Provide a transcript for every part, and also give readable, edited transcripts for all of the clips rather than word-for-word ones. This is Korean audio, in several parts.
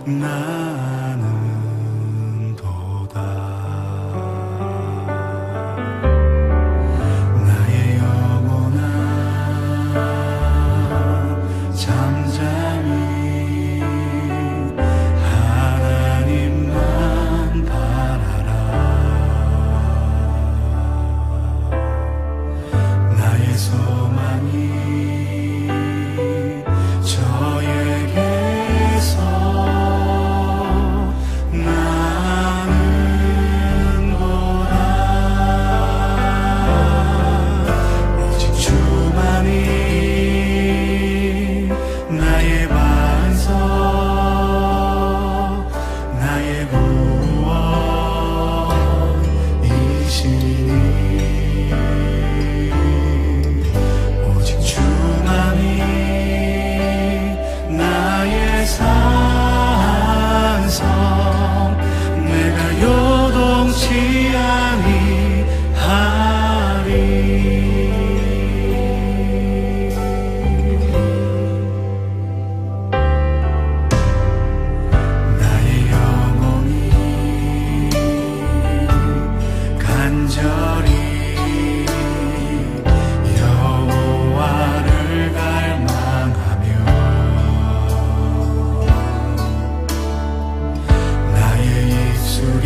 나는 도다. 나의 영혼아 잠잠히 하나님만 바라라. 나의 소망이 저에게서 나는도다. 오직 주만이 나의 반석, 나의 구원이시니. 오직 주만이 나의 산성, 내가 요동치 아니하리. 나의 영혼이 간절히 여호와를 갈망하며 나의 입술이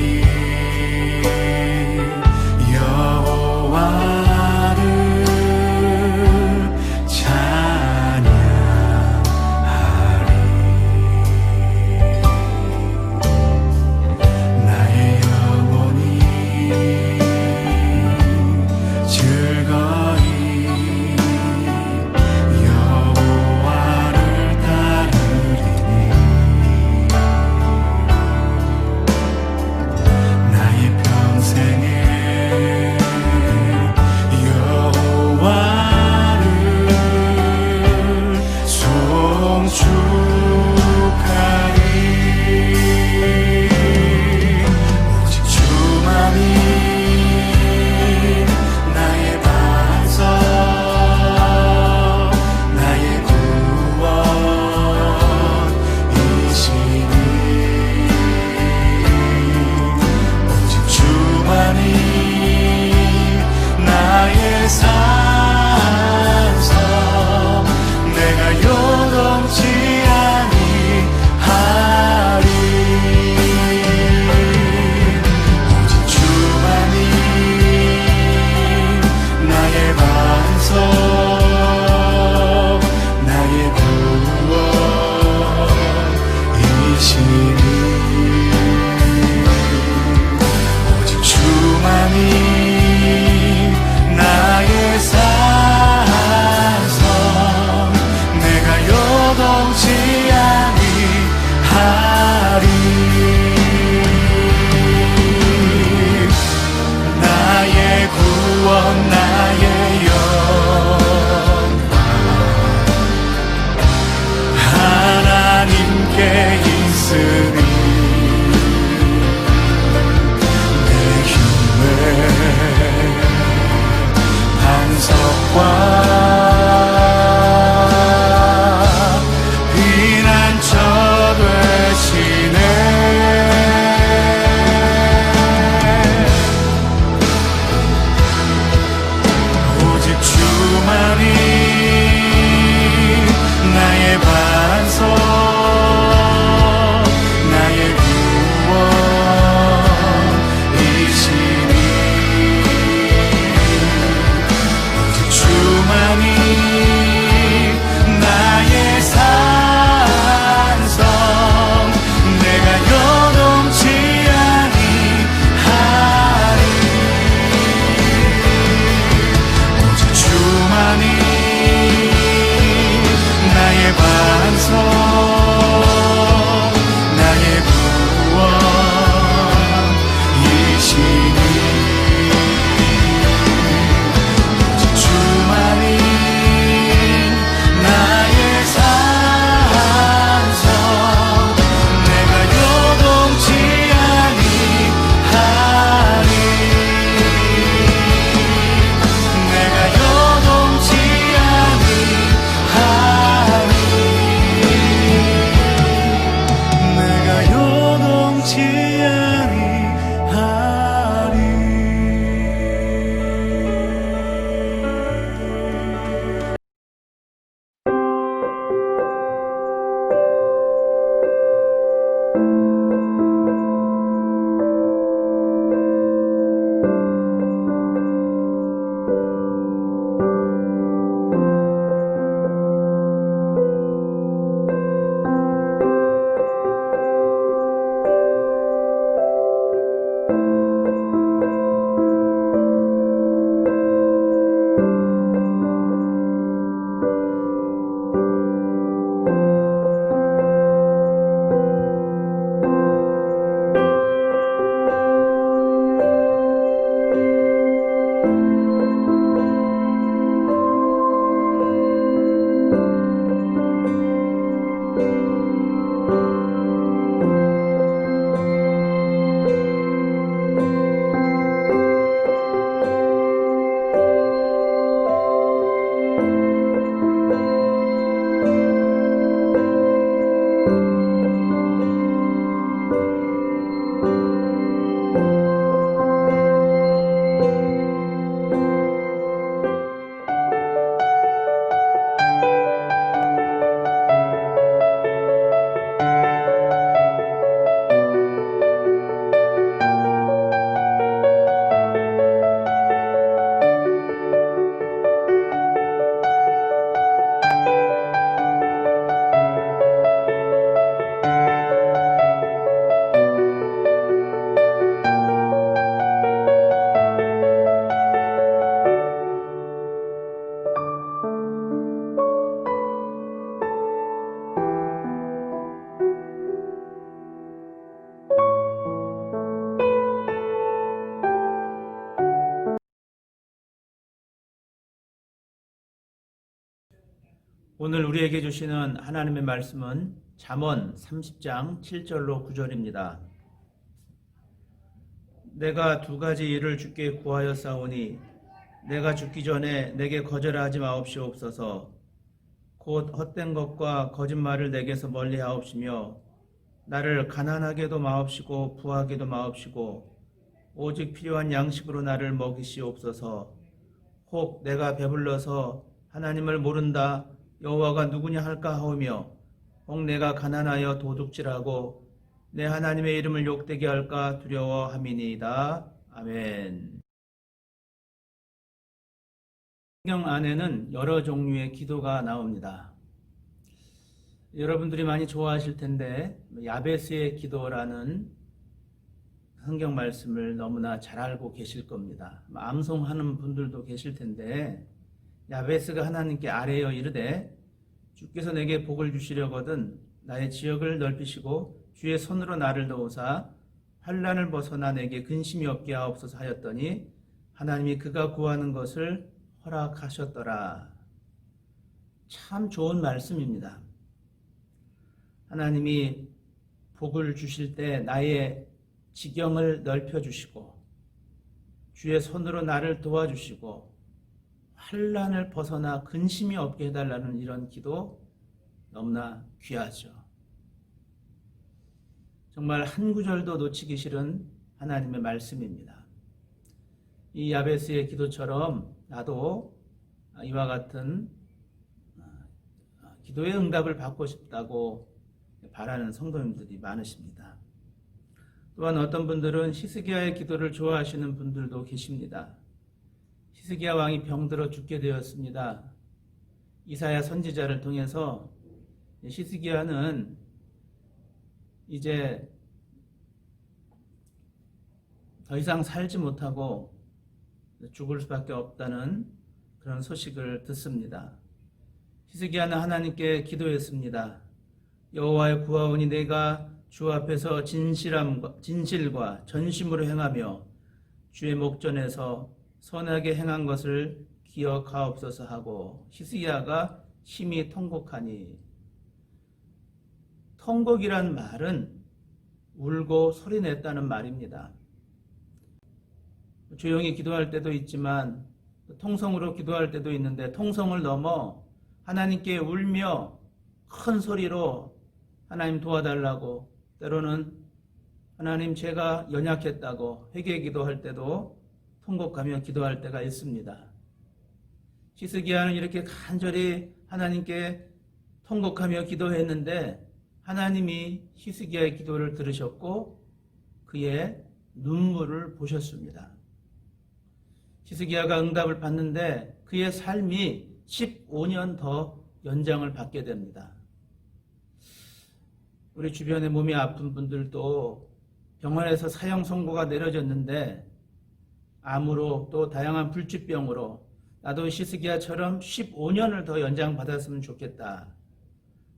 오늘 우리에게 주시는 하나님의 말씀은 잠언 30장 7절로 9절입니다. 내가 두 가지 일을 주께 구하였사오니 내가 죽기 전에 내게 거절하지 마옵시옵소서. 곧 헛된 것과 거짓말을 내게서 멀리하옵시며 나를 가난하게도 마옵시고 부하게도 마옵시고 오직 필요한 양식으로 나를 먹이시옵소서. 혹 내가 배불러서 하나님을 모른다 여호와가 누구냐 할까 하오며 혹 내가 가난하여 도둑질하고 내 하나님의 이름을 욕되게 할까 두려워함이니이다. 아멘. 성경 안에는 여러 종류의 기도가 나옵니다. 여러분들이 많이 좋아하실 텐데 야베스의 기도라는 성경 말씀을 너무나 잘 알고 계실 겁니다. 암송하는 분들도 계실 텐데 야베스가 하나님께 아뢰어 이르되 주께서 내게 복을 주시려거든 나의 지역을 넓히시고 주의 손으로 나를 도우사 환난을 벗어나 내게 근심이 없게 하옵소서 하였더니 하나님이 그가 구하는 것을 허락하셨더라. 참 좋은 말씀입니다. 하나님이 복을 주실 때 나의 지경을 넓혀주시고 주의 손으로 나를 도와주시고 환난을 벗어나 근심이 없게 해달라는 이런 기도 너무나 귀하죠. 정말 한 구절도 놓치기 싫은 하나님의 말씀입니다. 이 야베스의 기도처럼 나도 이와 같은 기도의 응답을 받고 싶다고 바라는 성도님들이 많으십니다. 또한 어떤 분들은 히스기야의 기도를 좋아하시는 분들도 계십니다. 히스기야 왕이 병들어 죽게 되었습니다. 이사야 선지자를 통해서 히스기야는 이제 더 이상 살지 못하고 죽을 수밖에 없다는 그런 소식을 듣습니다. 히스기야는 하나님께 기도했습니다. 여호와의 구하오니 내가 주 앞에서 진실과 전심으로 행하며 주의 목전에서 선하게 행한 것을 기억하옵소서 하고 히스기야가 심히 통곡하니, 통곡이란 말은 울고 소리냈다는 말입니다. 조용히 기도할 때도 있지만 통성으로 기도할 때도 있는데 통성을 넘어 하나님께 울며 큰 소리로 하나님 도와달라고, 때로는 하나님 제가 연약했다고 회개 기도할 때도 통곡하며 기도할 때가 있습니다. 히스기야는 이렇게 간절히 하나님께 통곡하며 기도했는데 하나님이 히스기야의 기도를 들으셨고 그의 눈물을 보셨습니다. 히스기야가 응답을 받는데 그의 삶이 15년 더 연장을 받게 됩니다. 우리 주변에 몸이 아픈 분들도 병원에서 사형 선고가 내려졌는데 암으로 또 다양한 불치병으로 나도 히스기야처럼 15년을 더 연장받았으면 좋겠다.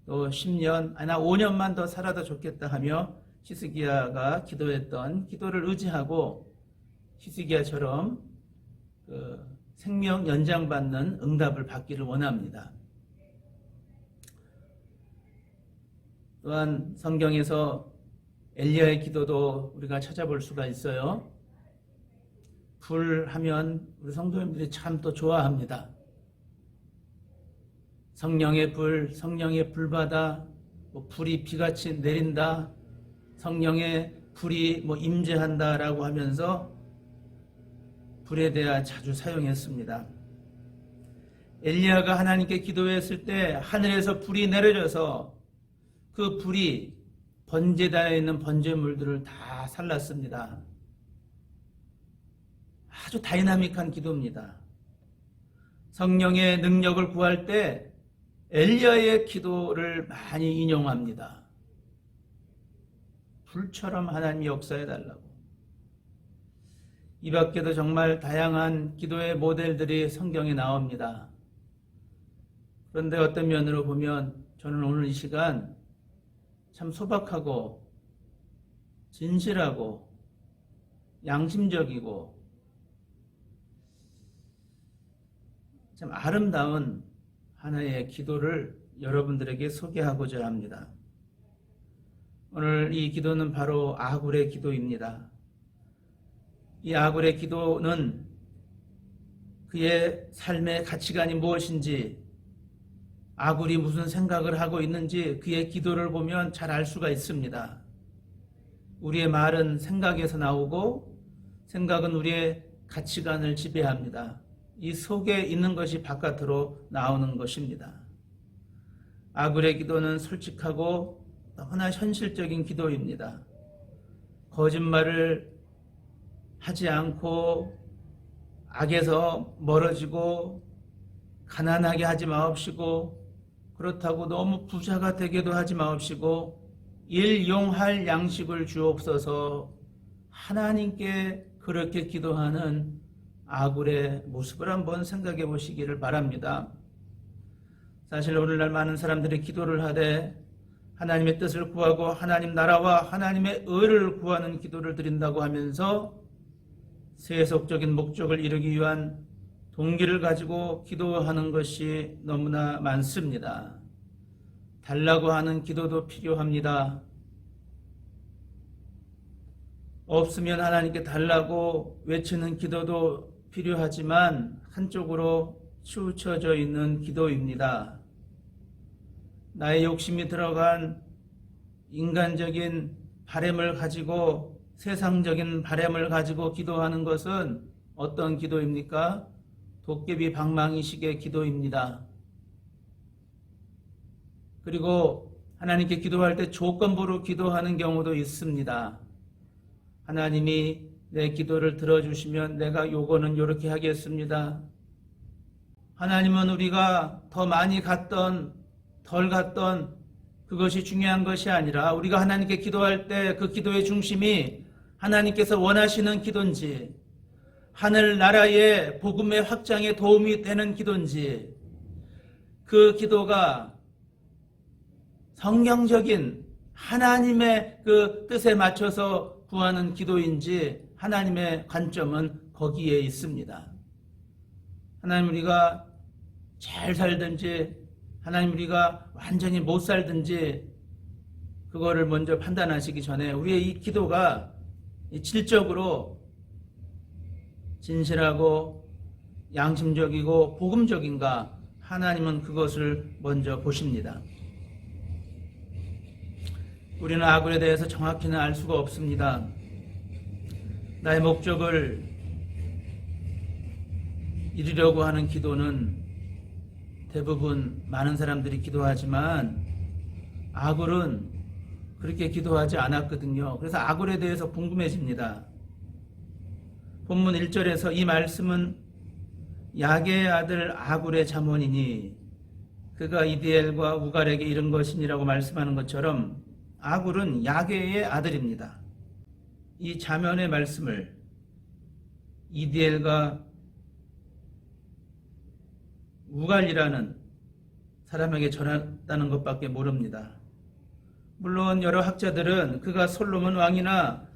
또 10년, 나 5년만 더 살아도 좋겠다 하며 히스기야가 기도했던 기도를 의지하고 히스기야처럼 생명 연장받는 응답을 받기를 원합니다. 또한 성경에서 엘리야의 기도도 우리가 찾아볼 수가 있어요. 불 하면 우리 성도님들이 참 또 좋아합니다. 성령의 불, 성령의 불바다, 불이 비같이 내린다, 성령의 불이 임재한다라고 하면서 불에 대해 자주 사용했습니다. 엘리야가 하나님께 기도했을 때 하늘에서 불이 내려져서 그 불이 번제단에 있는 번제물들을 다 살랐습니다. 아주 다이나믹한 기도입니다. 성령의 능력을 구할 때 엘리야의 기도를 많이 인용합니다. 불처럼 하나님이 역사해달라고. 이 밖에도 정말 다양한 기도의 모델들이 성경에 나옵니다. 그런데 어떤 면으로 보면 저는 오늘 이 시간 참 소박하고 진실하고 양심적이고 참 아름다운 하나의 기도를 여러분들에게 소개하고자 합니다. 오늘 이 기도는 바로 아굴의 기도입니다. 이 아굴의 기도는 그의 삶의 가치관이 무엇인지, 아굴이 무슨 생각을 하고 있는지 그의 기도를 보면 잘 알 수가 있습니다. 우리의 말은 생각에서 나오고 생각은 우리의 가치관을 지배합니다. 이 속에 있는 것이 바깥으로 나오는 것입니다. 아굴의 기도는 솔직하고 너무나 현실적인 기도입니다. 거짓말을 하지 않고 악에서 멀어지고 가난하게 하지 마옵시고 그렇다고 너무 부자가 되게도 하지 마옵시고 일용할 양식을 주옵소서, 하나님께 그렇게 기도하는 아굴의 모습을 한번 생각해 보시기를 바랍니다. 사실 오늘날 많은 사람들이 기도를 하되 하나님의 뜻을 구하고 하나님 나라와 하나님의 의를 구하는 기도를 드린다고 하면서 세속적인 목적을 이루기 위한 동기를 가지고 기도하는 것이 너무나 많습니다. 달라고 하는 기도도 필요합니다. 없으면 하나님께 달라고 외치는 기도도 필요하지만 한쪽으로 치우쳐져 있는 기도입니다. 나의 욕심이 들어간 인간적인 바램을 가지고, 세상적인 바램을 가지고 기도하는 것은 어떤 기도입니까? 도깨비 방망이식의 기도입니다. 그리고 하나님께 기도할 때 조건부로 기도하는 경우도 있습니다. 하나님이 내 기도를 들어주시면 내가 요거는 요렇게 하겠습니다. 하나님은 우리가 더 많이 갔던 덜 갔던 그것이 중요한 것이 아니라 우리가 하나님께 기도할 때 그 기도의 중심이 하나님께서 원하시는 기도인지, 하늘나라의 복음의 확장에 도움이 되는 기도인지, 그 기도가 성경적인 하나님의 그 뜻에 맞춰서 구하는 기도인지, 하나님의 관점은 거기에 있습니다. 하나님 우리가 잘 살든지 하나님 우리가 완전히 못 살든지 그거를 먼저 판단하시기 전에 우리의 이 기도가 질적으로 진실하고 양심적이고 복음적인가, 하나님은 그것을 먼저 보십니다. 우리는 아굴에 대해서 정확히는 알 수가 없습니다. 나의 목적을 이루려고 하는 기도는 대부분 많은 사람들이 기도하지만 아굴은 그렇게 기도하지 않았거든요. 그래서 아굴에 대해서 궁금해집니다. 본문 1절에서 이 말씀은 야게의 아들 아굴의 자문이니 그가 이디엘과 우갈에게 이른 것이니라고 말씀하는 것처럼 아굴은 야게의 아들입니다. 이 자면의 말씀을 이디엘과 우갈이라는 사람에게 전했다는 것밖에 모릅니다. 물론 여러 학자들은 그가 솔로몬 왕이나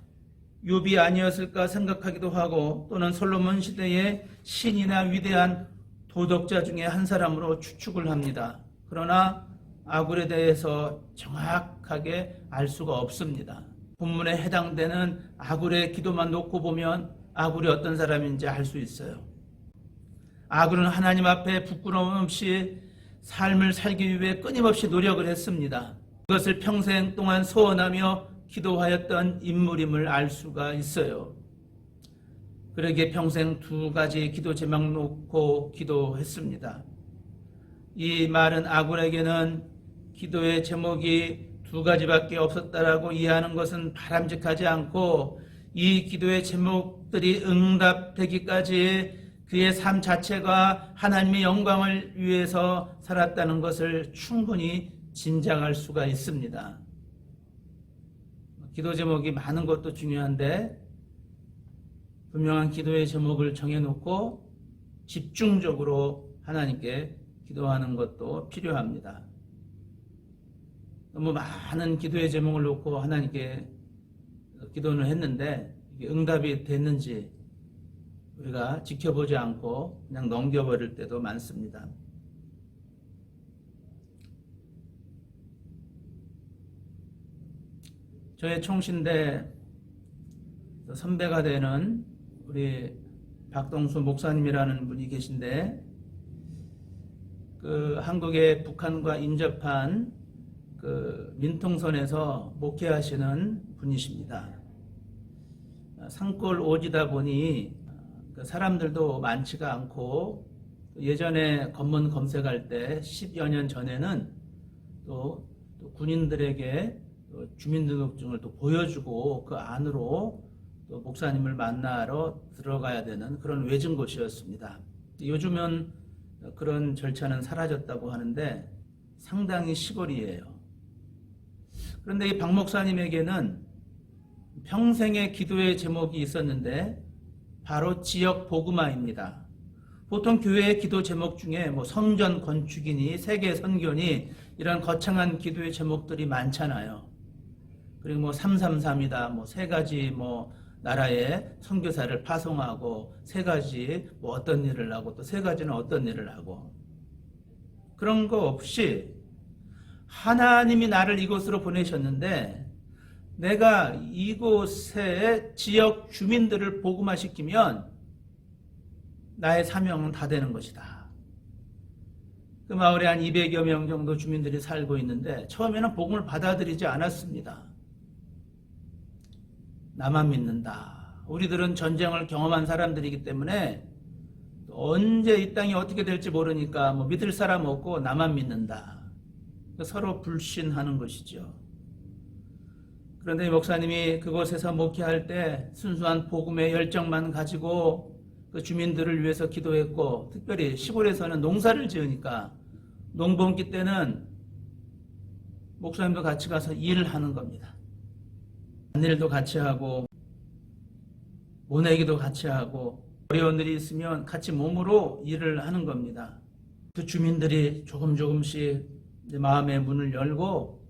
욥이 아니었을까 생각하기도 하고, 또는 솔로몬 시대의 신이나 위대한 도덕자 중에 한 사람으로 추측을 합니다. 그러나 아굴에 대해서 정확하게 알 수가 없습니다. 본문에 해당되는 아굴의 기도만 놓고 보면 아굴이 어떤 사람인지 알 수 있어요. 아굴은 하나님 앞에 부끄러움 없이 삶을 살기 위해 끊임없이 노력을 했습니다. 그것을 평생 동안 소원하며 기도하였던 인물임을 알 수가 있어요. 그러기에 평생 두 가지 기도 제목 놓고 기도했습니다. 이 말은 아굴에게는 기도의 제목이 두 가지밖에 없었다라고 이해하는 것은 바람직하지 않고, 이 기도의 제목들이 응답되기까지 그의 삶 자체가 하나님의 영광을 위해서 살았다는 것을 충분히 짐작할 수가 있습니다. 기도 제목이 많은 것도 중요한데 분명한 기도의 제목을 정해놓고 집중적으로 하나님께 기도하는 것도 필요합니다. 너무 많은 기도의 제목을 놓고 하나님께 기도를 했는데 이게 응답이 됐는지 우리가 지켜보지 않고 그냥 넘겨버릴 때도 많습니다. 저의 총신대 선배가 되는 우리 박동수 목사님이라는 분이 계신데, 그 한국의 북한과 인접한 그 민통선에서 목회하시는 분이십니다. 산골 오지다 보니 그 사람들도 많지가 않고, 예전에 검문 검색할 때 10여 년 전에는 또 군인들에게 주민등록증을 또 보여주고 그 안으로 또 목사님을 만나러 들어가야 되는 그런 외진 곳이었습니다. 요즘은 그런 절차는 사라졌다고 하는데 상당히 시골이에요. 그런데 이 박 목사님에게는 평생의 기도의 제목이 있었는데 바로 지역 복음화입니다. 보통 교회의 기도 제목 중에 뭐 성전 건축이니 세계 선교니 이런 거창한 기도의 제목들이 많잖아요. 그리고 뭐 333이다, 뭐 세 가지 뭐 나라에 선교사를 파송하고 세 가지 뭐 어떤 일을 하고 또 세 가지는 어떤 일을 하고, 그런 거 없이 하나님이 나를 이곳으로 보내셨는데 내가 이곳의 지역 주민들을 복음화시키면 나의 사명은 다 되는 것이다. 그 마을에 한 200여 명 정도 주민들이 살고 있는데 처음에는 복음을 받아들이지 않았습니다. 나만 믿는다. 우리들은 전쟁을 경험한 사람들이기 때문에 언제 이 땅이 어떻게 될지 모르니까 뭐 믿을 사람 없고 나만 믿는다. 서로 불신하는 것이죠. 그런데 이 목사님이 그곳에서 목회할 때 순수한 복음의 열정만 가지고 그 주민들을 위해서 기도했고, 특별히 시골에서는 농사를 지으니까 농번기 때는 목사님도 같이 가서 일을 하는 겁니다. 일도 같이 하고 모내기도 같이 하고 어려운 일이 있으면 같이 몸으로 일을 하는 겁니다. 그 주민들이 조금씩 마음의 문을 열고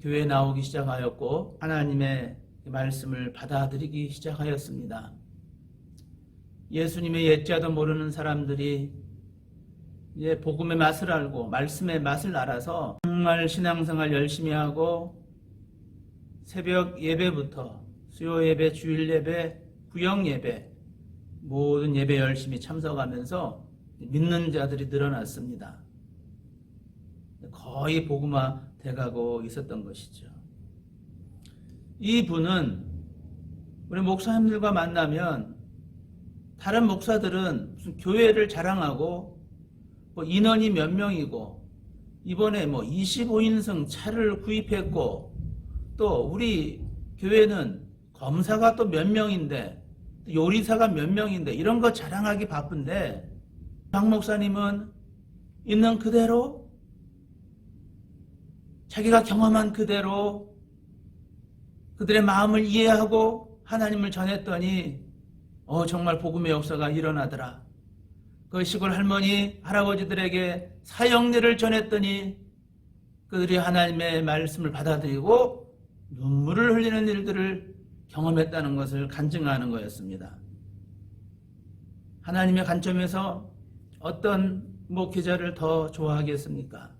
교회에 나오기 시작하였고 하나님의 말씀을 받아들이기 시작하였습니다. 예수님의 옛자도 모르는 사람들이 이제 복음의 맛을 알고 말씀의 맛을 알아서 정말 신앙생활 열심히 하고 새벽 예배부터 수요 예배, 주일 예배, 구역 예배 모든 예배 열심히 참석하면서 믿는 자들이 늘어났습니다. 거의 복음화 돼가고 있었던 것이죠. 이 분은 우리 목사님들과 만나면 다른 목사들은 무슨 교회를 자랑하고 뭐 인원이 몇 명이고 이번에 뭐 25인승 차를 구입했고 또 우리 교회는 검사가 또 몇 명인데 요리사가 몇 명인데 이런 거 자랑하기 바쁜데 박 목사님은 있는 그대로 자기가 경험한 그대로 그들의 마음을 이해하고 하나님을 전했더니 정말 복음의 역사가 일어나더라. 그 시골 할머니, 할아버지들에게 사형리를 전했더니 그들이 하나님의 말씀을 받아들이고 눈물을 흘리는 일들을 경험했다는 것을 간증하는 거였습니다. 하나님의 관점에서 어떤 목회자를 더 좋아하겠습니까?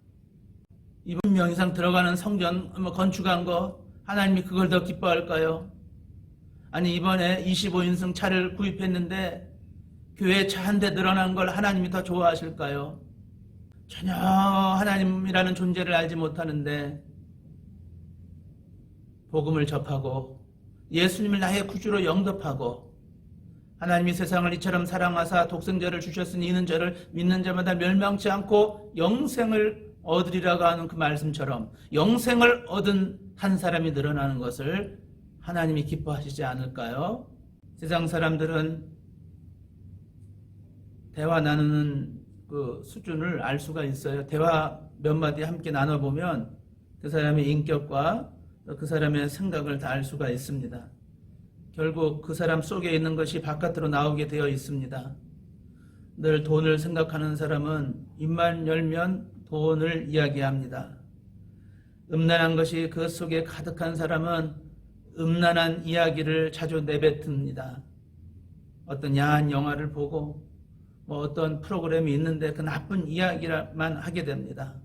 2분 이상 들어가는 성전 건축한 거 하나님이 그걸 더 기뻐할까요? 아니 이번에 25인승 차를 구입했는데 교회 차 한 대 늘어난 걸 하나님이 더 좋아하실까요? 전혀 하나님이라는 존재를 알지 못하는데 복음을 접하고 예수님을 나의 구주로 영접하고 하나님이 세상을 이처럼 사랑하사 독생자를 주셨으니 이는 저를 믿는 자마다 멸망치 않고 영생을 얻으리라고 하는 그 말씀처럼 영생을 얻은 한 사람이 늘어나는 것을 하나님이 기뻐하시지 않을까요? 세상 사람들은 대화 나누는 그 수준을 알 수가 있어요. 대화 몇 마디 함께 나눠보면 그 사람의 인격과 그 사람의 생각을 다 알 수가 있습니다. 결국 그 사람 속에 있는 것이 바깥으로 나오게 되어 있습니다. 늘 돈을 생각하는 사람은 입만 열면 돈을 이야기합니다. 음란한 것이 그 속에 가득한 사람은 음란한 이야기를 자주 내뱉습니다. 어떤 야한 영화를 보고 어떤 프로그램이 있는데 그 나쁜 이야기만 하게 됩니다.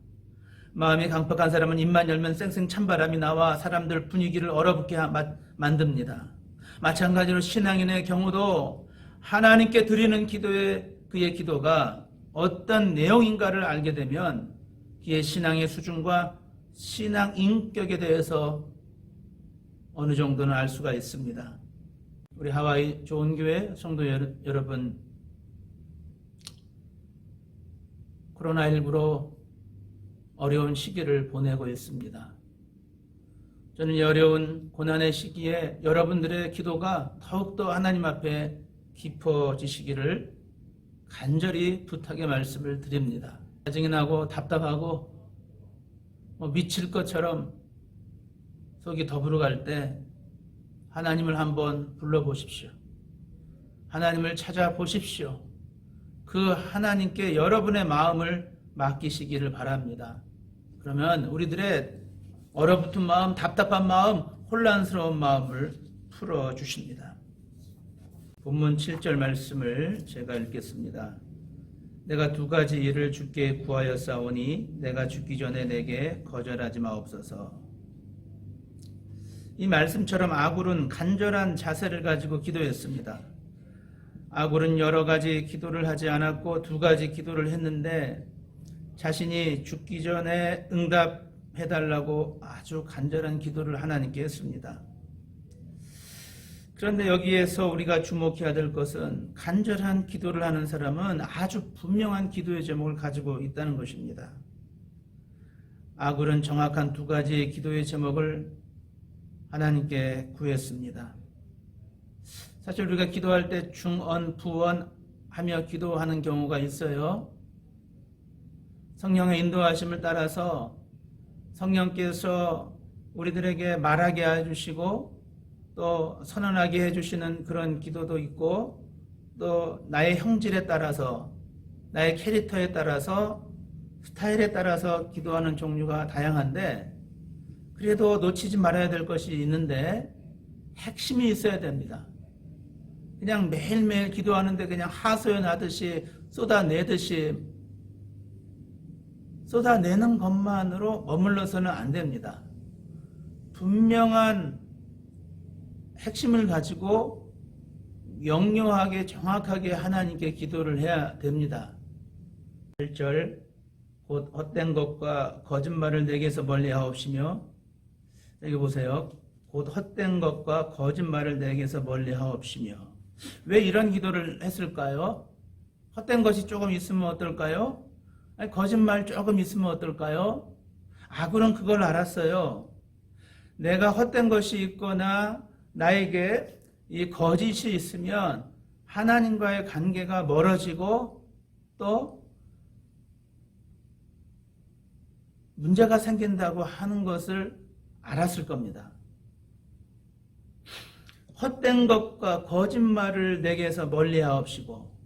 마음이 강팍한 사람은 입만 열면 쌩쌩 찬바람이 나와 사람들 분위기를 얼어붙게 만듭니다. 마찬가지로 신앙인의 경우도 하나님께 드리는 그의 기도가 어떤 내용인가를 알게 되면 그의 신앙의 수준과 신앙 인격에 대해서 어느 정도는 알 수가 있습니다. 우리 하와이 좋은교회 성도 여러분, 코로나19로 어려운 시기를 보내고 있습니다. 저는 이 어려운 고난의 시기에 여러분들의 기도가 더욱더 하나님 앞에 깊어지시기를 간절히 부탁의 말씀을 드립니다. 짜증이 나고 답답하고 미칠 것처럼 속이 더부룩할 때 하나님을 한번 불러보십시오. 하나님을 찾아보십시오. 그 하나님께 여러분의 마음을 맡기시기를 바랍니다. 그러면 우리들의 얼어붙은 마음, 답답한 마음, 혼란스러운 마음을 풀어주십니다. 본문 7절 말씀을 제가 읽겠습니다. 내가 두 가지 일을 주께 구하였사오니 내가 죽기 전에 내게 거절하지 마옵소서. 이 말씀처럼 아굴은 간절한 자세를 가지고 기도했습니다. 아굴은 여러 가지 기도를 하지 않았고 두 가지 기도를 했는데 자신이 죽기 전에 응답해달라고 아주 간절한 기도를 하나님께 했습니다. 그런데 여기에서 우리가 주목해야 될 것은 간절한 기도를 하는 사람은 아주 분명한 기도의 제목을 가지고 있다는 것입니다. 아굴은 정확한 두 가지의 기도의 제목을 하나님께 구했습니다. 사실 우리가 기도할 때 중언, 부언 하며 기도하는 경우가 있어요. 성령의 인도하심을 따라서 성령께서 우리들에게 말하게 해주시고 또 선언하게 해주시는 그런 기도도 있고 또 나의 형질에 따라서 나의 캐릭터에 따라서 스타일에 따라서 기도하는 종류가 다양한데 그래도 놓치지 말아야 될 것이 있는데 핵심이 있어야 됩니다. 그냥 매일매일 기도하는데 그냥 하소연하듯이 쏟아내는 것만으로 머물러서는 안 됩니다. 분명한 핵심을 가지고 명료하게 정확하게 하나님께 기도를 해야 됩니다. 1절 곧 헛된 것과 거짓말을 내게서 멀리 하옵시며, 여기 보세요. 곧 헛된 것과 거짓말을 내게서 멀리 하옵시며. 왜 이런 기도를 했을까요? 헛된 것이 조금 있으면 어떨까요? 아니, 거짓말 조금 있으면 어떨까요? 아굴은 그걸 알았어요. 내가 헛된 것이 있거나 나에게 이 거짓이 있으면 하나님과의 관계가 멀어지고 또 문제가 생긴다고 하는 것을 알았을 겁니다. 헛된 것과 거짓말을 내게서 멀리 하옵시고,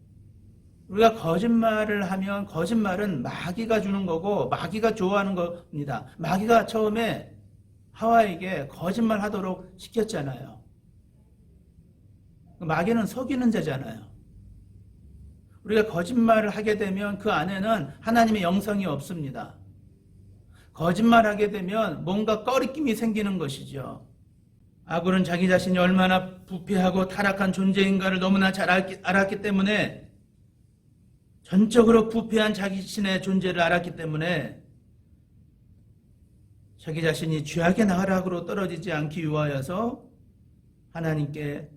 우리가 거짓말을 하면 거짓말은 마귀가 주는 거고 마귀가 좋아하는 겁니다. 마귀가 처음에 하와에게 거짓말 하도록 시켰잖아요. 마귀는 속이는 자잖아요. 우리가 거짓말을 하게 되면 그 안에는 하나님의 영성이 없습니다. 거짓말하게 되면 뭔가 꺼리낌이 생기는 것이죠. 아굴은 자기 자신이 얼마나 부패하고 타락한 존재인가를 너무나 잘 알았기 때문에, 전적으로 부패한 자기 자신의 존재를 알았기 때문에 자기 자신이 죄악의 나락으로 떨어지지 않기 위하여서 하나님께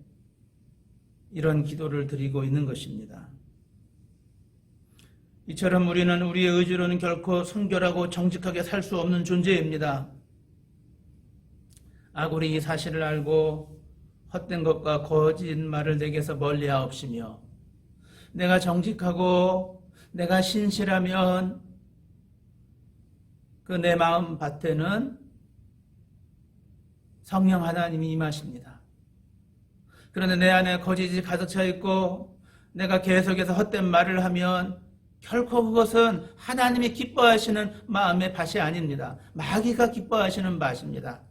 이런 기도를 드리고 있는 것입니다. 이처럼 우리는 우리의 의지로는 결코 순결하고 정직하게 살 수 없는 존재입니다. 아굴이 이 사실을 알고 헛된 것과 거짓말을 내게서 멀리 하옵시며, 내가 정직하고 내가 신실하면 그 내 마음 밭에는 성령 하나님이 임하십니다. 그런데 내 안에 거짓이 가득 차 있고 내가 계속해서 헛된 말을 하면 결코 그것은 하나님이 기뻐하시는 마음의 밭이 아닙니다. 마귀가 기뻐하시는 밭입니다.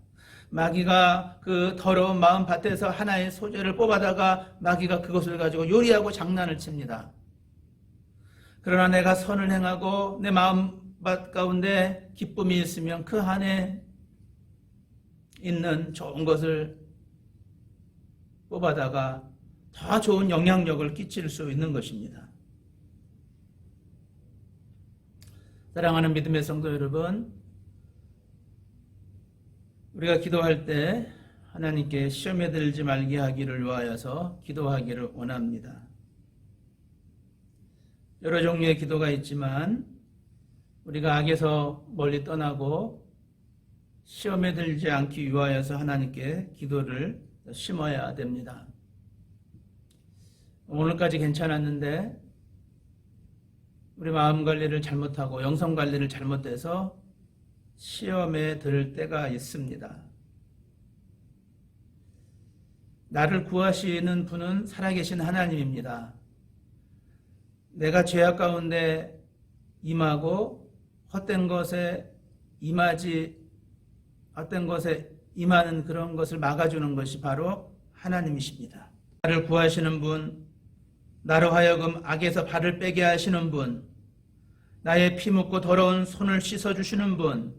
마귀가 그 더러운 마음 밭에서 하나의 소재를 뽑아다가 마귀가 그것을 가지고 요리하고 장난을 칩니다. 그러나 내가 선을 행하고 내 마음 밭 가운데 기쁨이 있으면 그 안에 있는 좋은 것을 뽑아다가 더 좋은 영향력을 끼칠 수 있는 것입니다. 사랑하는 믿음의 성도 여러분, 우리가 기도할 때 하나님께 시험에 들지 말게 하기를 위하여서 기도하기를 원합니다. 여러 종류의 기도가 있지만 우리가 악에서 멀리 떠나고 시험에 들지 않기 위하여서 하나님께 기도를 심어야 됩니다. 오늘까지 괜찮았는데 우리 마음 관리를 잘못하고 영성 관리를 잘못해서 시험에 들 때가 있습니다. 나를 구하시는 분은 살아계신 하나님입니다. 내가 죄악 가운데 임하고 헛된 것에 임하는 그런 것을 막아주는 것이 바로 하나님이십니다. 나를 구하시는 분, 나로 하여금 악에서 발을 빼게 하시는 분, 나의 피 묻고 더러운 손을 씻어주시는 분,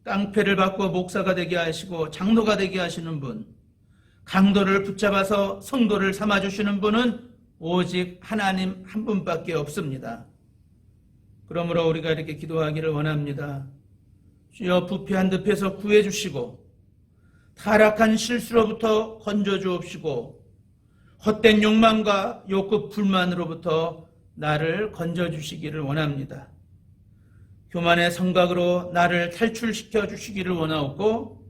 깡패를 바꾸어 목사가 되게 하시고 장로가 되게 하시는 분, 강도를 붙잡아서 성도를 삼아주시는 분은 오직 하나님 한 분밖에 없습니다. 그러므로 우리가 이렇게 기도하기를 원합니다. 주여, 부패한 늪에서 구해주시고 타락한 실수로부터 건져주옵시고 헛된 욕망과 욕구 불만으로부터 나를 건져주시기를 원합니다. 교만의 성각으로 나를 탈출시켜 주시기를 원하옵고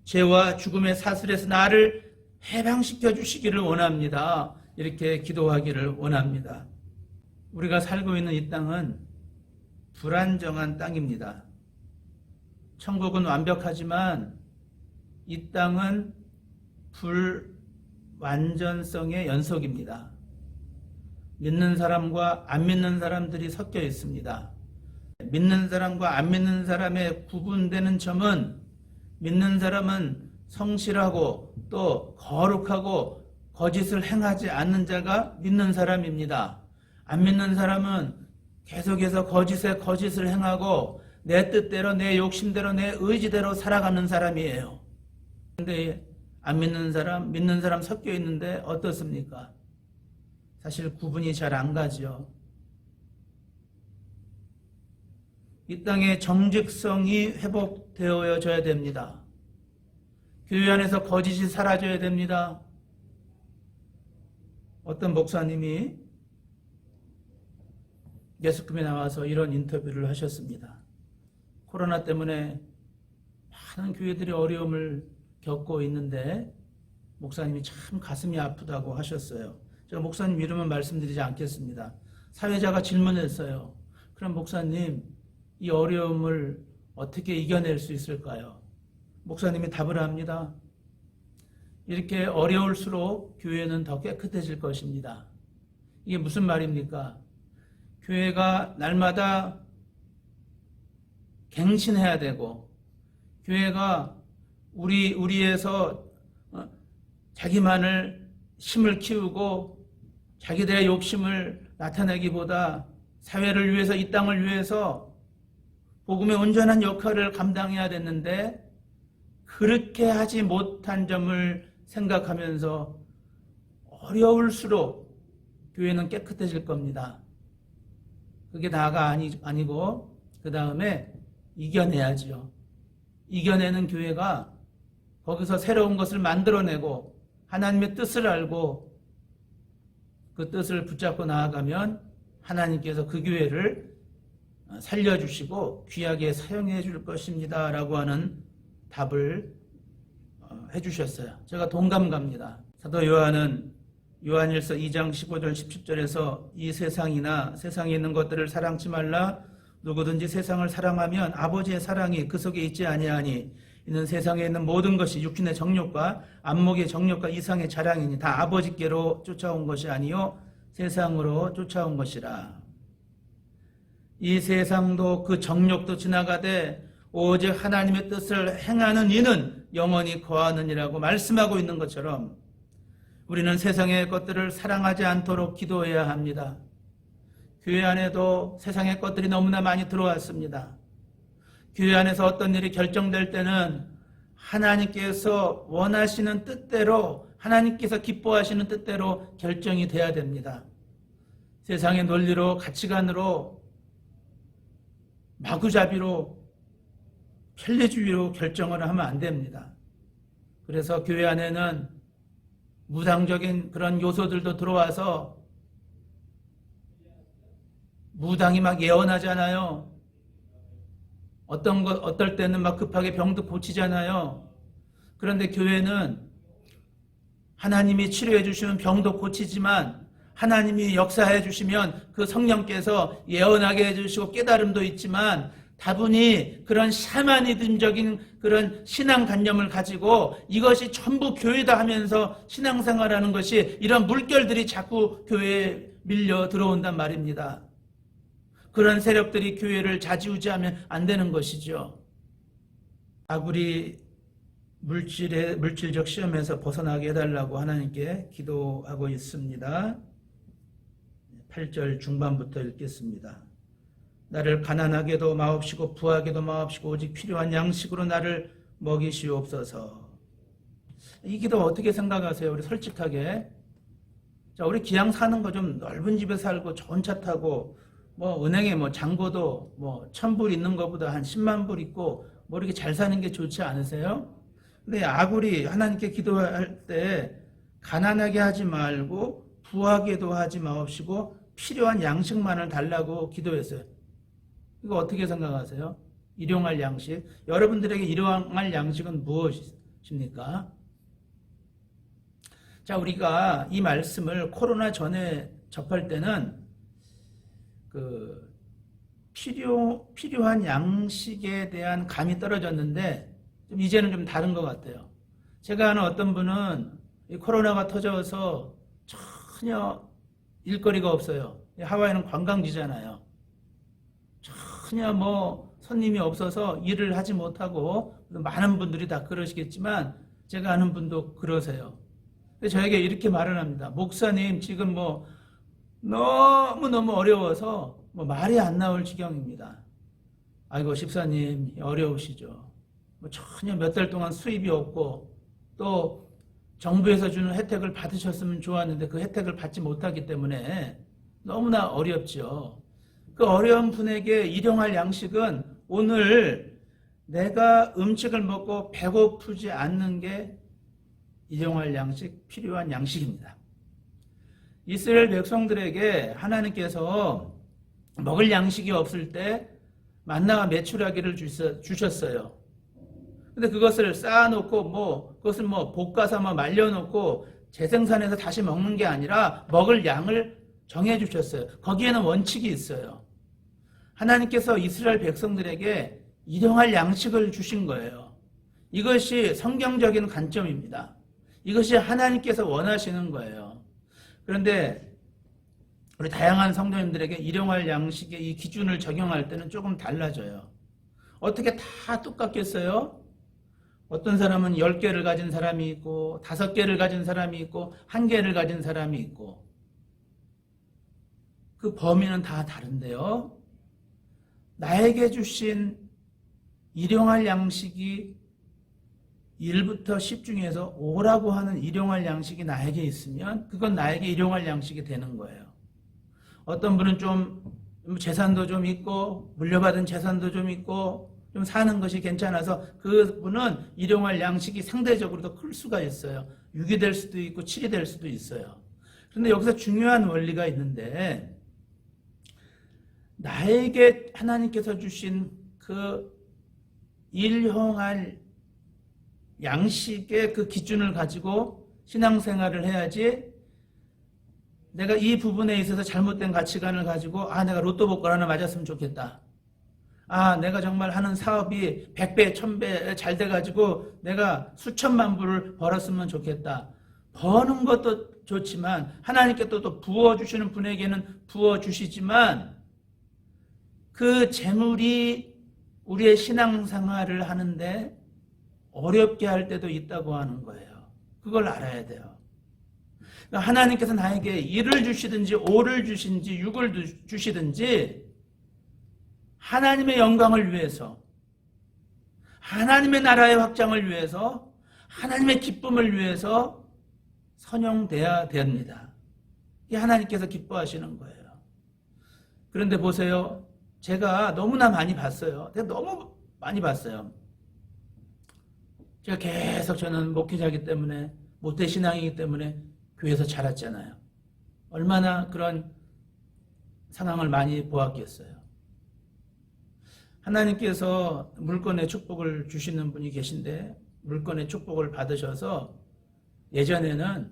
죄와 죽음의 사슬에서 나를 해방시켜 주시기를 원합니다. 이렇게 기도하기를 원합니다. 우리가 살고 있는 이 땅은 불안정한 땅입니다. 천국은 완벽하지만 이 땅은 불완전성의 연속입니다. 믿는 사람과 안 믿는 사람들이 섞여 있습니다. 믿는 사람과 안 믿는 사람의 구분되는 점은 믿는 사람은 성실하고 또 거룩하고 거짓을 행하지 않는 자가 믿는 사람입니다. 안 믿는 사람은 계속해서 거짓을 행하고 내 뜻대로 내 욕심대로 내 의지대로 살아가는 사람이에요. 그런데 안 믿는 사람, 믿는 사람 섞여 있는데 어떻습니까? 사실 구분이 잘 안 가죠. 이 땅의 정직성이 회복되어져야 됩니다. 교회 안에서 거짓이 사라져야 됩니다. 어떤 목사님이 예수금에 나와서 이런 인터뷰를 하셨습니다. 코로나 때문에 많은 교회들이 어려움을 겪고 있는데 목사님이 참 가슴이 아프다고 하셨어요. 제가 목사님 이름은 말씀드리지 않겠습니다. 사회자가 질문했어요. 그럼 목사님, 이 어려움을 어떻게 이겨낼 수 있을까요? 목사님이 답을 합니다. 이렇게 어려울수록 교회는 더 깨끗해질 것입니다. 이게 무슨 말입니까? 교회가 날마다 갱신해야 되고, 교회가 우리에서 자기만을 힘을 키우고 자기들의 욕심을 나타내기보다 사회를 위해서, 이 땅을 위해서 복음의 온전한 역할을 감당해야 됐는데 그렇게 하지 못한 점을 생각하면서 어려울수록 교회는 깨끗해질 겁니다. 그게 다가 아니고 그 다음에 이겨내야지요. 이겨내는 교회가 거기서 새로운 것을 만들어내고 하나님의 뜻을 알고 그 뜻을 붙잡고 나아가면 하나님께서 그 교회를 살려주시고 귀하게 사용해 줄 것입니다 라고 하는 답을 해주셨어요. 제가 동감 갑니다. 사도 요한은 요한일서 2장 15절 17절에서 이 세상이나 세상에 있는 것들을 사랑치 말라. 누구든지 세상을 사랑하면 아버지의 사랑이 그 속에 있지 아니하니 이는 세상에 있는 모든 것이 육신의 정욕과 안목의 정욕과 이상의 자랑이니 다 아버지께로 쫓아온 것이 아니요 세상으로 쫓아온 것이라. 이 세상도 그 정욕도 지나가되 오직 하나님의 뜻을 행하는 이는 영원히 거하느니라고 말씀하고 있는 것처럼 우리는 세상의 것들을 사랑하지 않도록 기도해야 합니다. 교회 안에도 세상의 것들이 너무나 많이 들어왔습니다. 교회 안에서 어떤 일이 결정될 때는 하나님께서 원하시는 뜻대로, 하나님께서 기뻐하시는 뜻대로 결정이 돼야 됩니다. 세상의 논리로, 가치관으로, 마구잡이로, 편리주의로 결정을 하면 안 됩니다. 그래서 교회 안에는 무당적인 그런 요소들도 들어와서 무당이 막 예언하잖아요. 어떨 때는 막 급하게 병도 고치잖아요. 그런데 교회는 하나님이 치료해 주시면 병도 고치지만 하나님이 역사해 주시면 그 성령께서 예언하게 해 주시고 깨달음도 있지만 다분히 그런 샤머니즘적인 그런 신앙관념을 가지고 이것이 전부 교회다 하면서 신앙생활하는 것이 이런 물결들이 자꾸 교회에 밀려 들어온단 말입니다. 그런 세력들이 교회를 좌지우지하면 안 되는 것이죠. 아구리 물질적 시험에서 벗어나게 해달라고 하나님께 기도하고 있습니다. 8절 중반부터 읽겠습니다. 나를 가난하게도 마옵시고 부하게도 마옵시고 오직 필요한 양식으로 나를 먹이시옵소서. 이 기도 어떻게 생각하세요? 우리 솔직하게. 자, 우리 기양 사는 거 좀 넓은 집에 살고 좋은 차 타고 뭐 은행에 뭐 잔고도 뭐 1,000불 있는 것보다 한 10만 불 있고 뭐 이렇게 잘 사는 게 좋지 않으세요? 근데 아구리 하나님께 기도할 때 가난하게 하지 말고 부하게도 하지 마옵시고 필요한 양식만을 달라고 기도했어요. 이거 어떻게 생각하세요? 일용할 양식. 여러분들에게 일용할 양식은 무엇입니까? 자, 우리가 이 말씀을 코로나 전에 접할 때는 필요한 양식에 대한 감이 떨어졌는데 이제는 좀 다른 것 같아요. 제가 아는 어떤 분은 이 코로나가 터져서 전혀 일거리가 없어요. 하와이는 관광지잖아요. 전혀 뭐 손님이 없어서 일을 하지 못하고 많은 분들이 다 그러시겠지만 제가 아는 분도 그러세요. 저에게 이렇게 말을 합니다. 목사님 지금 뭐 너무너무 어려워서 뭐 말이 안 나올 지경입니다. 아이고 집사님 어려우시죠. 뭐 전혀 몇 달 동안 수입이 없고 또 정부에서 주는 혜택을 받으셨으면 좋았는데 그 혜택을 받지 못하기 때문에 너무나 어렵죠. 그 어려운 분에게 일용할 양식은 오늘 내가 음식을 먹고 배고프지 않는 게 일용할 양식, 필요한 양식입니다. 이스라엘 백성들에게 하나님께서 먹을 양식이 없을 때 만나와 메추라기를 주셨어요. 근데 그것을 쌓아놓고 그것을 볶아서 말려놓고 재생산해서 다시 먹는 게 아니라 먹을 양을 정해주셨어요. 거기에는 원칙이 있어요. 하나님께서 이스라엘 백성들에게 일용할 양식을 주신 거예요. 이것이 성경적인 관점입니다. 이것이 하나님께서 원하시는 거예요. 그런데 우리 다양한 성도님들에게 일용할 양식의 이 기준을 적용할 때는 조금 달라져요. 어떻게 다 똑같겠어요? 어떤 사람은 10개를 가진 사람이 있고 5개를 가진 사람이 있고 1개를 가진 사람이 있고 그 범위는 다 다른데요. 나에게 주신 일용할 양식이 1부터 10 중에서 5라고 하는 일용할 양식이 나에게 있으면 그건 나에게 일용할 양식이 되는 거예요. 어떤 분은 좀 재산도 좀 있고 물려받은 재산도 좀 있고 좀 사는 것이 괜찮아서 그분은 일용할 양식이 상대적으로 더 클 수가 있어요. 6이 될 수도 있고 7이 될 수도 있어요. 그런데 여기서 중요한 원리가 있는데 나에게 하나님께서 주신 그 일용할 양식의 그 기준을 가지고 신앙생활을 해야지 내가 이 부분에 있어서 잘못된 가치관을 가지고 내가 로또 복권 하나 맞았으면 좋겠다. 내가 정말 하는 사업이 100배, 1000배 잘 돼가지고 내가 수천만 불을 벌었으면 좋겠다. 버는 것도 좋지만 하나님께 또 부어주시는 분에게는 부어주시지만 그 재물이 우리의 신앙생활을 하는데 어렵게 할 때도 있다고 하는 거예요. 그걸 알아야 돼요. 그러니까 하나님께서 나에게 1을 주시든지 5를 주시든지 6을 주시든지 하나님의 영광을 위해서, 하나님의 나라의 확장을 위해서, 하나님의 기쁨을 위해서 선용돼야 됩니다. 이게 하나님께서 기뻐하시는 거예요. 그런데 보세요. 제가 너무나 많이 봤어요. 제가 너무 많이 봤어요. 제가 계속 저는 목회자이기 때문에, 모태신앙이기 때문에 교회에서 자랐잖아요. 얼마나 그런 상황을 많이 보았겠어요. 하나님께서 물건의 축복을 주시는 분이 계신데 물건의 축복을 받으셔서 예전에는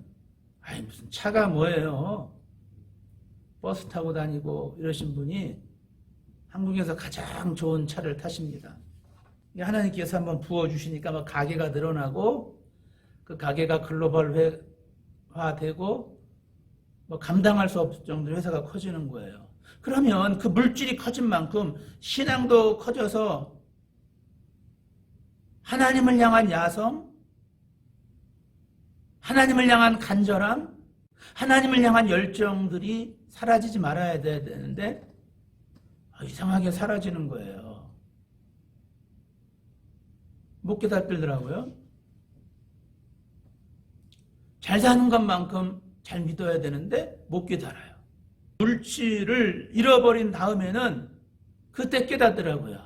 무슨 차가 뭐예요? 버스 타고 다니고 이러신 분이 한국에서 가장 좋은 차를 타십니다. 하나님께서 한번 부어주시니까 막 가게가 늘어나고 그 가게가 글로벌화되고 뭐 감당할 수 없을 정도로 회사가 커지는 거예요. 그러면 그 물질이 커진 만큼 신앙도 커져서 하나님을 향한 야성, 하나님을 향한 간절함, 하나님을 향한 열정들이 사라지지 말아야 되는데 이상하게 사라지는 거예요. 못 깨닫더라고요. 잘 사는 것만큼 잘 믿어야 되는데 못 깨달아요. 물질을 잃어버린 다음에는 그때 깨닫더라고요.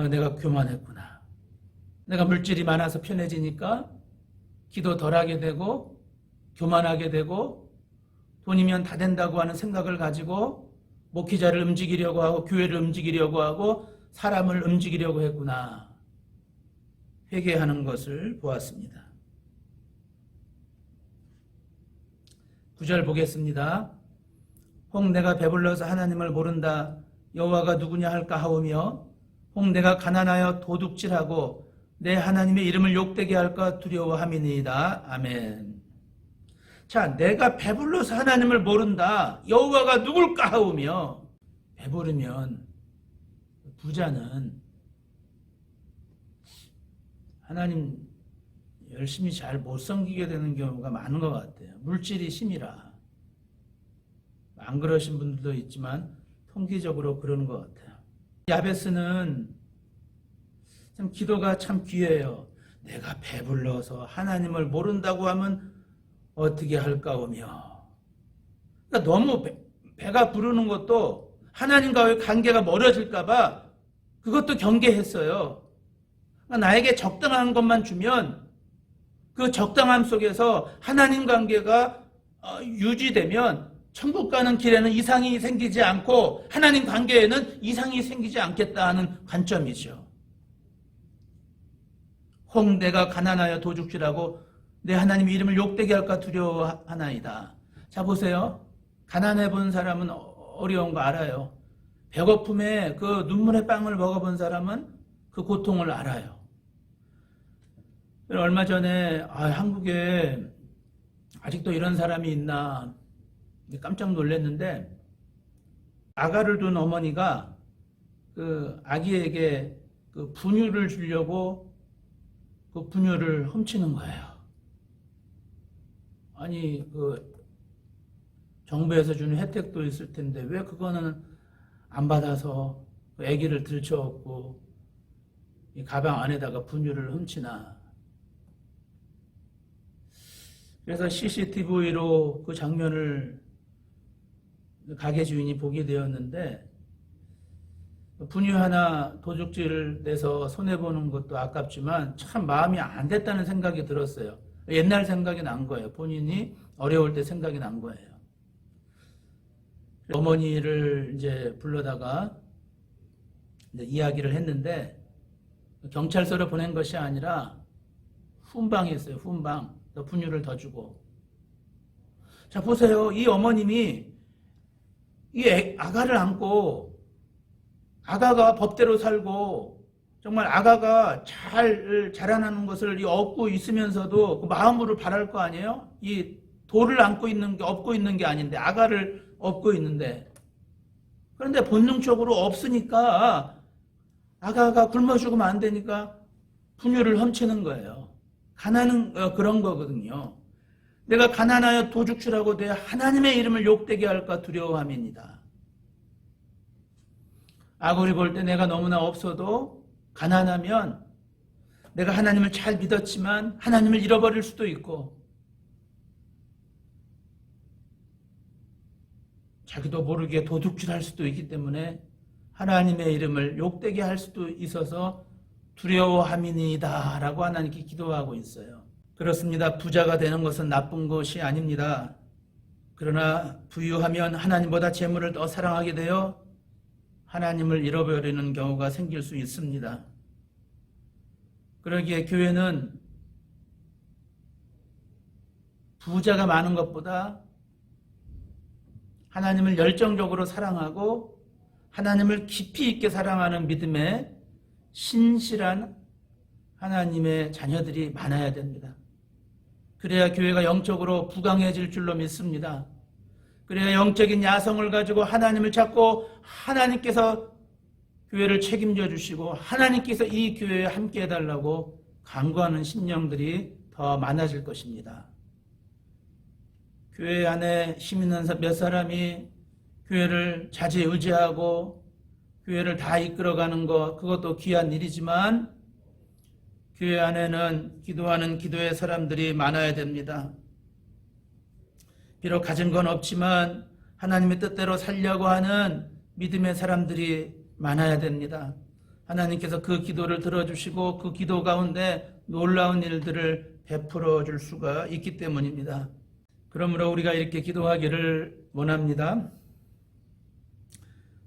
내가 교만했구나. 내가 물질이 많아서 편해지니까 기도 덜하게 되고 교만하게 되고 돈이면 다 된다고 하는 생각을 가지고 목회자를 움직이려고 하고 교회를 움직이려고 하고 사람을 움직이려고 했구나. 회개하는 것을 보았습니다. 9절 보겠습니다. 혹 내가 배불러서 하나님을 모른다. 여호와가 누구냐 할까 하오며 혹 내가 가난하여 도둑질하고 내 하나님의 이름을 욕되게 할까 두려워함이니이다. 아멘. 자, 내가 배불러서 하나님을 모른다. 여호와가 누굴까 하오며, 배부르면 부자는 하나님 열심히 잘 못 섬기게 되는 경우가 많은 것 같아요. 물질이 힘이라. 안 그러신 분들도 있지만 통계적으로 그러는 것 같아요. 야베스는 참 기도가 참 귀해요. 내가 배불러서 하나님을 모른다고 하면 어떻게 할까오며. 그러니까 너무 배가 부르는 것도 하나님과의 관계가 멀어질까 봐 그것도 경계했어요. 그러니까 나에게 적당한 것만 주면 그 적당함 속에서 하나님 관계가 유지되면 천국 가는 길에는 이상이 생기지 않고 하나님 관계에는 이상이 생기지 않겠다 하는 관점이죠. 혹 내가 가난하여 도둑질하고 내 하나님 이름을 욕되게 할까 두려워하나이다. 자, 보세요. 가난해 본 사람은 어려운 거 알아요. 배고픔에 그 눈물의 빵을 먹어본 사람은 그 고통을 알아요. 얼마 전에 한국에 아직도 이런 사람이 있나 깜짝 놀랐는데, 아가를 둔 어머니가 그 아기에게 그 분유를 주려고 그 분유를 훔치는 거예요. 아니, 그 정부에서 주는 혜택도 있을 텐데 왜 그거는 안 받아서 그 아기를 들쳐업고 이 가방 안에다가 분유를 훔치나. 그래서 CCTV로 그 장면을 가게 주인이 보게 되었는데, 분유 하나 도둑질을 내서 손해보는 것도 아깝지만 참 마음이 안 됐다는 생각이 들었어요. 옛날 생각이 난 거예요. 본인이 어려울 때 생각이 난 거예요. 어머니를 이제 불러다가 이제 이야기를 했는데, 경찰서로 보낸 것이 아니라 훈방했어요. 훈방. 분유를 더 주고. 자, 보세요. 이 어머님이 이 아가를 안고 아가가 법대로 살고 정말 아가가 잘 자라나는 것을 얻고 있으면서도 그 마음으로 바랄 거 아니에요? 이 돌을 안고 있는 게 업고 있는 게 아닌데 아가를 업고 있는데, 그런데 본능적으로 없으니까 아가가 굶어 죽으면 안 되니까 분유를 훔치는 거예요. 가난은 그런 거거든요. 내가 가난하여 도둑질하고 내 하나님의 이름을 욕되게 할까 두려워함이니이다. 아무리 볼 때 내가 너무나 없어도 가난하면 내가 하나님을 잘 믿었지만 하나님을 잃어버릴 수도 있고 자기도 모르게 도둑질할 수도 있기 때문에 하나님의 이름을 욕되게 할 수도 있어서 두려워함이니이다 라고 하나님께 기도하고 있어요. 그렇습니다. 부자가 되는 것은 나쁜 것이 아닙니다. 그러나 부유하면 하나님보다 재물을 더 사랑하게 되어 하나님을 잃어버리는 경우가 생길 수 있습니다. 그러기에 교회는 부자가 많은 것보다 하나님을 열정적으로 사랑하고 하나님을 깊이 있게 사랑하는 믿음에 신실한 하나님의 자녀들이 많아야 됩니다. 그래야 교회가 영적으로 부강해질 줄로 믿습니다. 그래야 영적인 야성을 가지고 하나님을 찾고 하나님께서 교회를 책임져 주시고 하나님께서 이 교회에 함께 해달라고 간구하는 심령들이 더 많아질 것입니다. 교회 안에 힘 있는 몇 사람이 교회를 자지의지하고 교회를 다 이끌어가는 것, 그것도 귀한 일이지만 교회 안에는 기도하는 기도의 사람들이 많아야 됩니다. 비록 가진 건 없지만 하나님의 뜻대로 살려고 하는 믿음의 사람들이 많아야 됩니다. 하나님께서 그 기도를 들어주시고 그 기도 가운데 놀라운 일들을 베풀어 줄 수가 있기 때문입니다. 그러므로 우리가 이렇게 기도하기를 원합니다.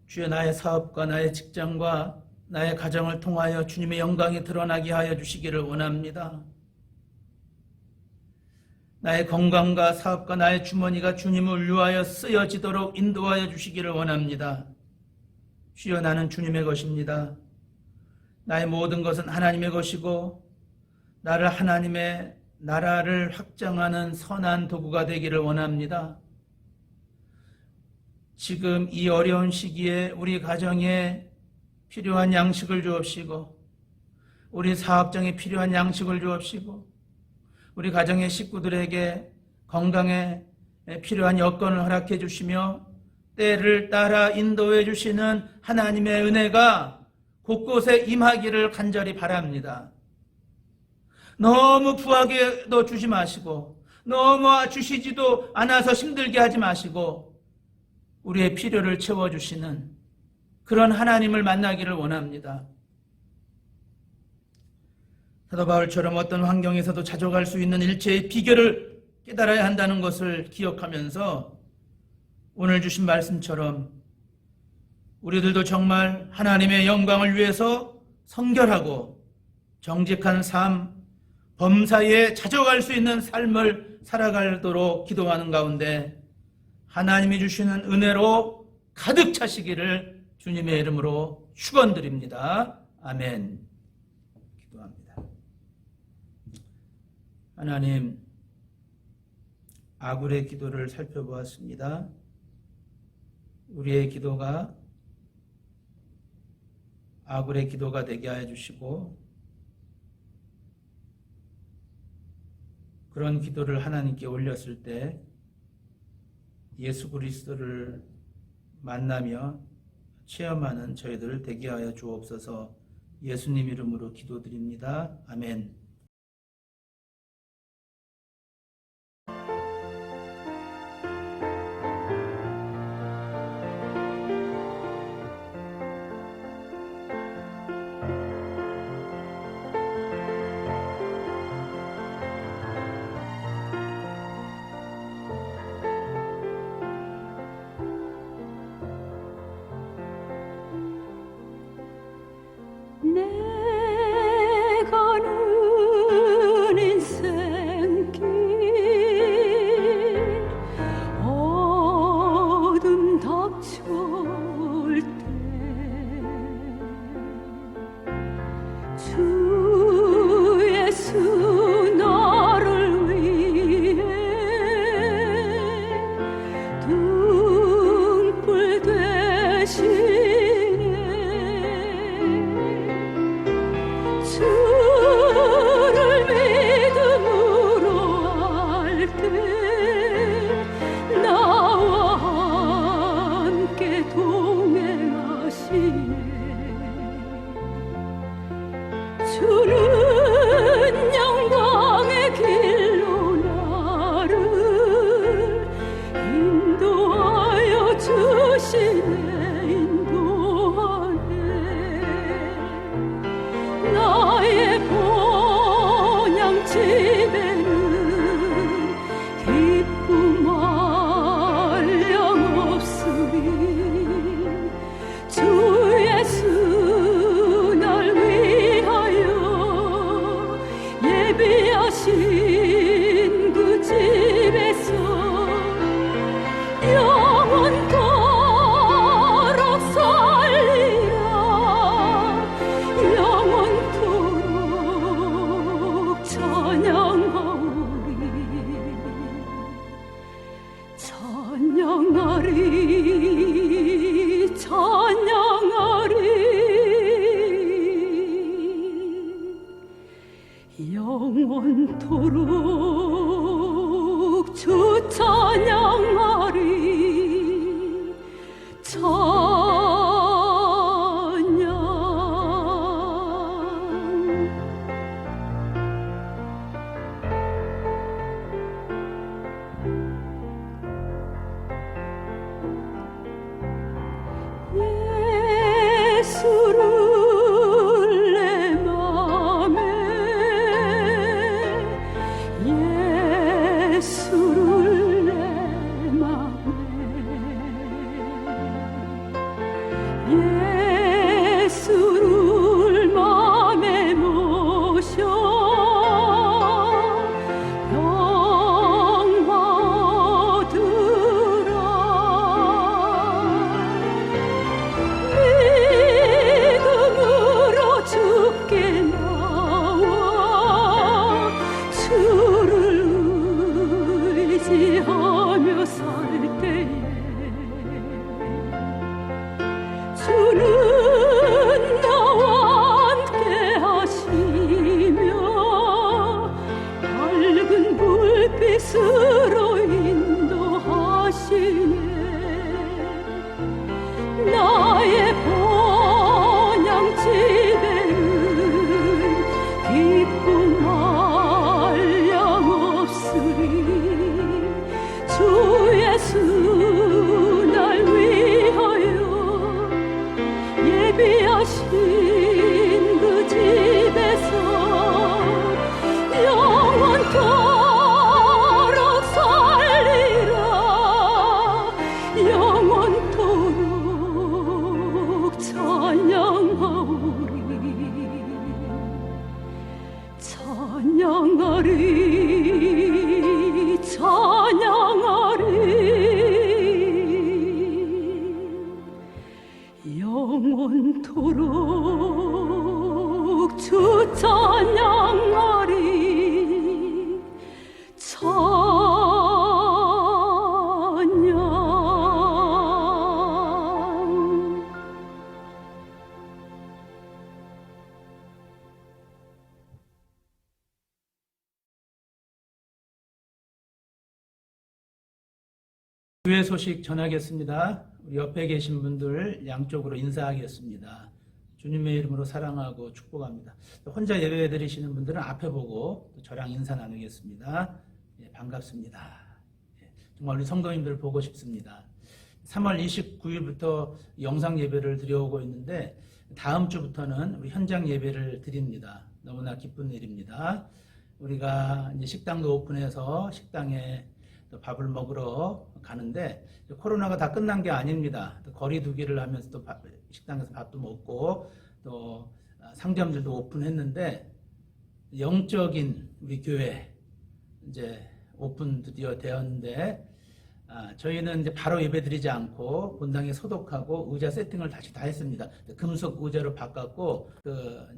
주여, 나의 사업과 나의 직장과 나의 가정을 통하여 주님의 영광이 드러나게 하여 주시기를 원합니다. 나의 건강과 사업과 나의 주머니가 주님을 위하여 쓰여지도록 인도하여 주시기를 원합니다. 주여, 나는 주님의 것입니다. 나의 모든 것은 하나님의 것이고 나를 하나님의 나라를 확장하는 선한 도구가 되기를 원합니다. 지금 이 어려운 시기에 우리 가정에 필요한 양식을 주옵시고 우리 사업장에 필요한 양식을 주옵시고 우리 가정의 식구들에게 건강에 필요한 여건을 허락해 주시며 때를 따라 인도해 주시는 하나님의 은혜가 곳곳에 임하기를 간절히 바랍니다. 너무 부하게도 주지 마시고 너무 주시지도 않아서 힘들게 하지 마시고 우리의 필요를 채워주시는 그런 하나님을 만나기를 원합니다. 사도 바울처럼 어떤 환경에서도 자족할 수 있는 일체의 비결을 깨달아야 한다는 것을 기억하면서 오늘 주신 말씀처럼 우리들도 정말 하나님의 영광을 위해서 성결하고 정직한 삶, 범사에 자족할 수 있는 삶을 살아가도록 기도하는 가운데 하나님이 주시는 은혜로 가득 차시기를 주님의 이름으로 축원드립니다. 아멘. 기도합니다. 하나님, 아굴의 기도를 살펴보았습니다. 우리의 기도가 아굴의 기도가 되게 하여 주시고 그런 기도를 하나님께 올렸을 때 예수 그리스도를 만나며 체험하는 저희들을 되게 하여 주옵소서. 예수님 이름으로 기도드립니다. 아멘. 내가 집에는 기쁨 한량 없으리 주 예수 날 위하여 예비하신 그 집에서 영원토록 살리라 영원토록 찬양하오리 찬양하리 찬양하리 영원토록 주 찬양하리 예수를 내 맘에 예수를 내 맘에 예수를 맘에 모셔 영화 얻으라 믿음으로 주께 나와 주를 의지하며 살 때에 주는 나와 함께 하시며 밝은 불빛으로 인도하시네 나의 본향 집에는 기쁨 한량 없으리 주 예수 날 위하여 예비하신 그 집에서 영원토록 살리라 영원토록 찬양하오리 찬양하리 찬양하리 영원토록 주 찬양하리 찬양 교회 소식 전하겠습니다. 우리 옆에 계신 분들 양쪽으로 인사하겠습니다. 주님의 이름으로 사랑하고 축복합니다. 혼자 예배 드리시는 분들은 앞에 보고 또 저랑 인사 나누겠습니다. 예, 반갑습니다. 예, 정말 우리 성도님들 보고 싶습니다. 3월 29일부터 영상 예배를 드려오고 있는데 다음 주부터는 우리 현장 예배를 드립니다. 너무나 기쁜 일입니다. 우리가 이제 식당도 오픈해서 식당에 또 밥을 먹으러 가는데 코로나가 다 끝난 게 아닙니다. 또 거리 두기를 하면서 또 식당에서 밥도 먹고 또 상점들도 오픈했는데 영적인 우리 교회 이제 오픈 드디어 되었는데 저희는 이제 바로 예배드리지 않고 본당에 소독하고 의자 세팅을 다시 다 했습니다. 금속 의자로 바꿨고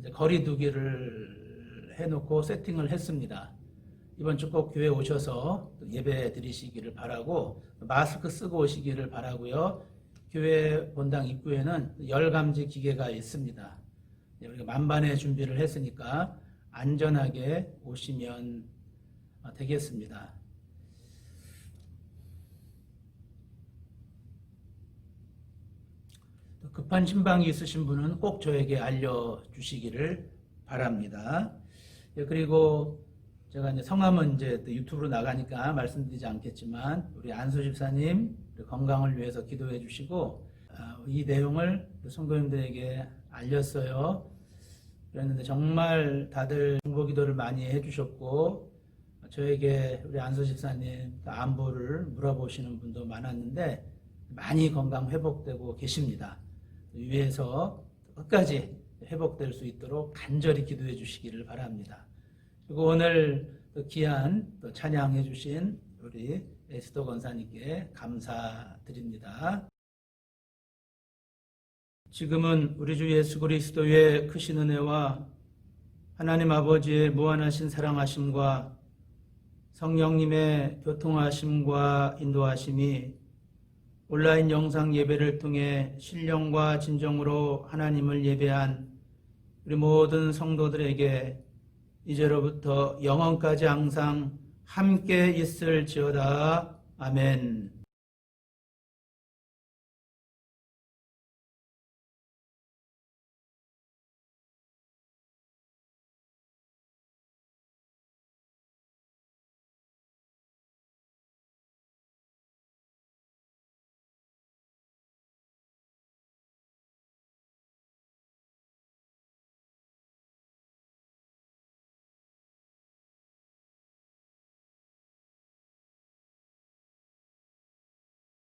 이제 거리 두기를 해놓고 세팅을 했습니다. 이번 주 꼭 교회 오셔서 예배 드리시기를 바라고 마스크 쓰고 오시기를 바라고요. 교회 본당 입구에는 열감지 기계가 있습니다. 우리가 만반의 준비를 했으니까 안전하게 오시면 되겠습니다. 급한 신방이 있으신 분은 꼭 저에게 알려주시기를 바랍니다. 그리고 제가 이제 성함은 이제 또 유튜브로 나가니까 말씀드리지 않겠지만 우리 안수 집사님 건강을 위해서 기도해 주시고 이 내용을 성도님들에게 알렸어요. 그랬는데 정말 다들 돌보기도를 많이 해주셨고 저에게 우리 안소 집사님 안부를 물어보시는 분도 많았는데 많이 건강 회복되고 계십니다. 위에서 끝까지 회복될 수 있도록 간절히 기도해 주시기를 바랍니다. 그리고 오늘 또 귀한 또 찬양해 주신 우리 에스더 권사님께 감사드립니다. 지금은 우리 주 예수 그리스도의 크신 은혜와 하나님 아버지의 무한하신 사랑하심과 성령님의 교통하심과 인도하심이 온라인 영상 예배를 통해 신령과 진정으로 하나님을 예배한 우리 모든 성도들에게 이제로부터 영원까지 항상 함께 있을지어다. 아멘.